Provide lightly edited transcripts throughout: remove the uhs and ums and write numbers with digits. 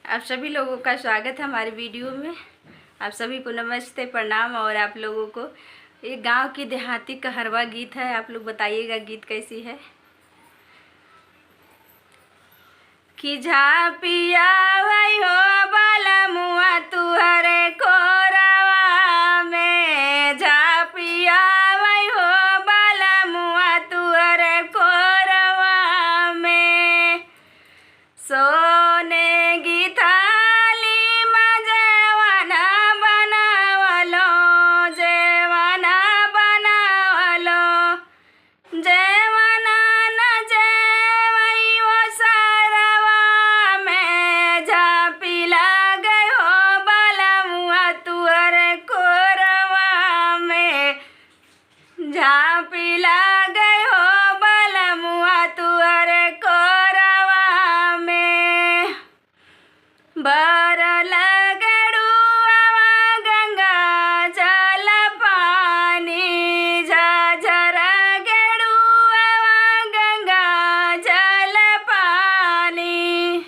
आप सभी लोगों का स्वागत है हमारे वीडियो में। आप सभी को नमस्ते, प्रणाम। और आप लोगों को ये गांव की देहाती कहरवा गीत है, आप लोग बताइएगा गीत कैसी है। कि झापिया वही हो बाला मुआ तुहरे कोरवा में, झापिया वही हो बाला मुआ तुहरे कोरवा में। सोने झांपी लागे हो बलमुआ तुअरे कोरवा में। बर लगे डुआवा गंगा जल पानी, झझर गेडुआवा गंगा जल पानी।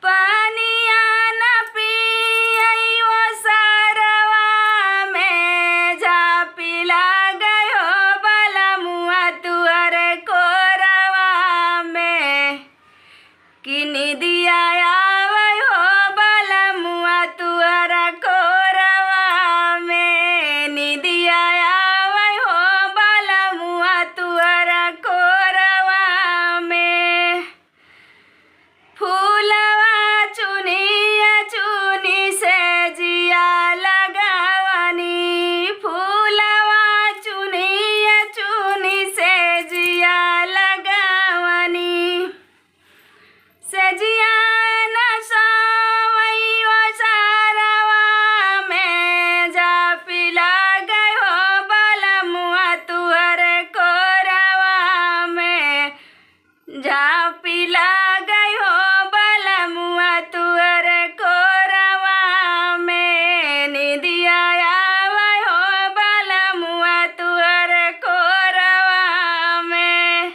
पानिया न पियई वो सरवा में, झापी लागे हो बलमुआ तुअरे कोरवा में। कि निदिया आवै हो बलमुआ तुअरा कोरवा में, निदिया आवै हो बलमुआ तुअरा कोरवा में। फूलवा चुनिया चुनी से जिया लगावनी, फूलवा चुनिया चुनी से जिया लगावनी। सजिया न सोवई वो सारवा में, झापी लागे हो बलमुआ तुअरे कोरवा में, झापी लागे हो बलमुआ तुअरे कोरवा में। निदिया आवै हो बलमुआ तुअरे कोरवा में।